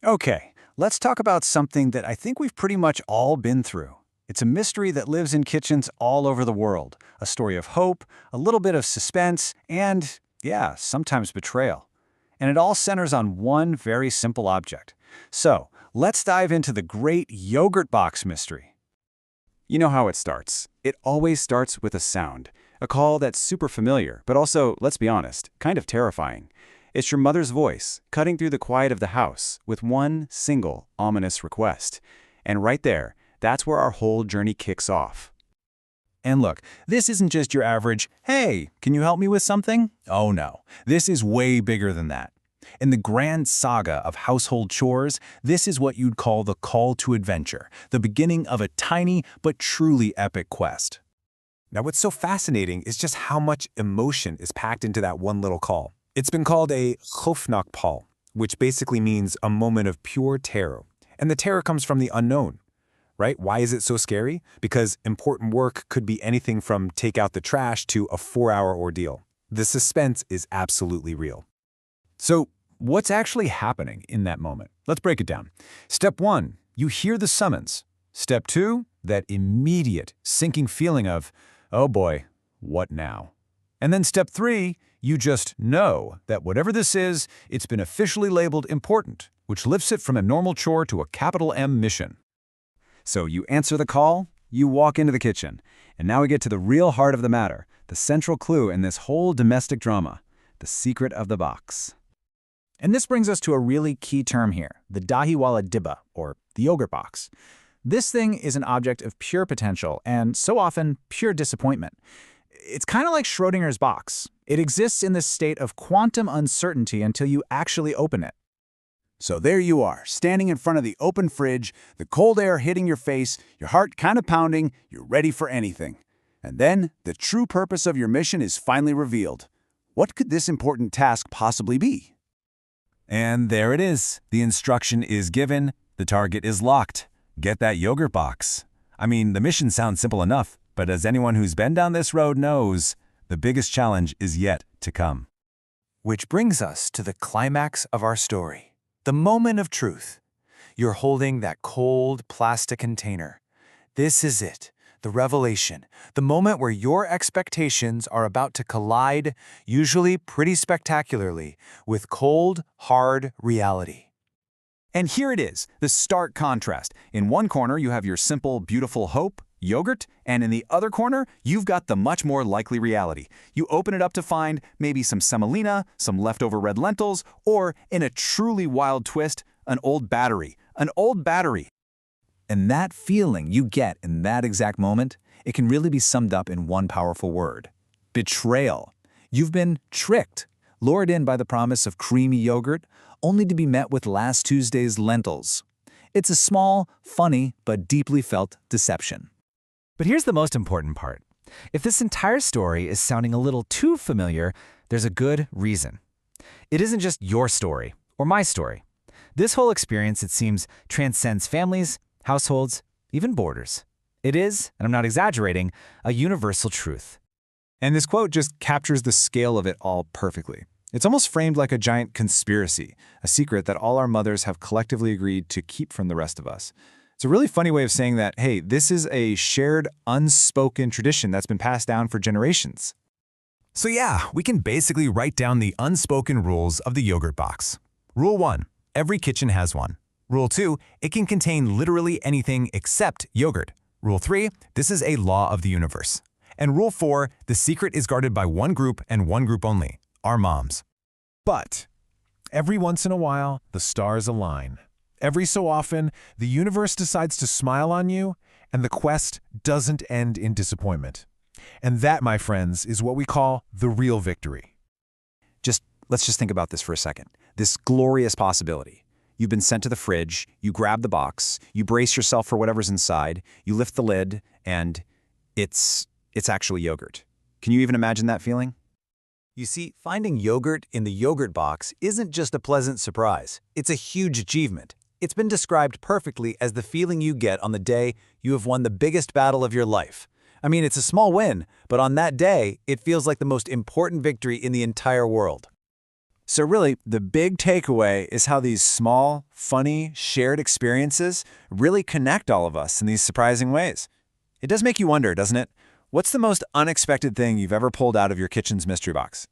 Okay, let's talk about something that I think we've pretty much all been through. It's a mystery that lives in kitchens all over the world, a story of hope, a little bit of suspense, and, yeah, sometimes betrayal. And it all centers on one very simple object. So, let's dive into the great yogurt box mystery. You know how it starts. It always starts with a sound, a call that's super familiar, but also, let's be honest, kind of terrifying. It's your mother's voice, cutting through the quiet of the house with one single ominous request. And right there, that's where our whole journey kicks off. And look, this isn't just your average, "Hey, can you help me with something?" Oh no, this is way bigger than that. In the grand saga of household chores, this is what you'd call the call to adventure, the beginning of a tiny but truly epic quest. Now, what's so fascinating is just how much emotion is packed into that one little call. It's been called a Hofnachpal, which basically means a moment of pure terror. And the terror comes from the unknown, right? Why is it so scary? Because important work could be anything from take out the trash to a 4-hour ordeal. The suspense is absolutely real. So, what's actually happening in that moment? Let's break it down. Step 1, you hear the summons. Step 2, that immediate, sinking feeling of, oh boy, what now? And then step 3, you just know that whatever this is, it's been officially labeled important, which lifts it from a normal chore to a capital M mission. So you answer the call, you walk into the kitchen, and now we get to the real heart of the matter, the central clue in this whole domestic drama, the secret of the box. And this brings us to a really key term here, the dahiwala dibba, or the yogurt box. This thing is an object of pure potential and so often pure disappointment. It's kind of like Schrodinger's box. It exists in this state of quantum uncertainty until you actually open it. So there you are, standing in front of the open fridge, the cold air hitting your face, your heart kind of pounding, you're ready for anything. And then, the true purpose of your mission is finally revealed. What could this important task possibly be? And there it is. The instruction is given, the target is locked. Get that yogurt box. I mean, the mission sounds simple enough, but as anyone who's been down this road knows, the biggest challenge is yet to come. Which brings us to the climax of our story, the moment of truth. You're holding that cold plastic container. This is it, the revelation, the moment where your expectations are about to collide, usually pretty spectacularly, with cold, hard reality. And here it is, the stark contrast. In one corner, you have your simple, beautiful hope, yogurt, and in the other corner, you've got the much more likely reality. You open it up to find maybe some semolina, some leftover red lentils, or, in a truly wild twist, an old battery. An old battery. And that feeling you get in that exact moment, it can really be summed up in one powerful word: betrayal. You've been tricked, lured in by the promise of creamy yogurt, only to be met with last Tuesday's lentils. It's a small, funny, but deeply felt deception. But here's the most important part. If this entire story is sounding a little too familiar, there's a good reason. It isn't just your story or my story. This whole experience, it seems, transcends families, households, even borders. It is, and I'm not exaggerating, a universal truth. And this quote just captures the scale of it all perfectly. It's almost framed like a giant conspiracy, a secret that all our mothers have collectively agreed to keep from the rest of us. It's a really funny way of saying that, hey, this is a shared, unspoken tradition that's been passed down for generations. So yeah, we can basically write down the unspoken rules of the yogurt box. Rule 1, every kitchen has one. Rule 2, it can contain literally anything except yogurt. Rule 3, this is a law of the universe. And Rule 4, the secret is guarded by one group and one group only, our moms. But every once in a while, the stars align. Every so often, the universe decides to smile on you, and the quest doesn't end in disappointment. And that, my friends, is what we call the real victory. Let's just think about this for a second. This glorious possibility. You've been sent to the fridge, you grab the box, you brace yourself for whatever's inside, you lift the lid, and it's actually yogurt. Can you even imagine that feeling? You see, finding yogurt in the yogurt box isn't just a pleasant surprise. It's a huge achievement. It's been described perfectly as the feeling you get on the day you have won the biggest battle of your life. I mean, it's a small win, but on that day, it feels like the most important victory in the entire world. So really, the big takeaway is how these small, funny, shared experiences really connect all of us in these surprising ways. It does make you wonder, doesn't it? What's the most unexpected thing you've ever pulled out of your kitchen's mystery box?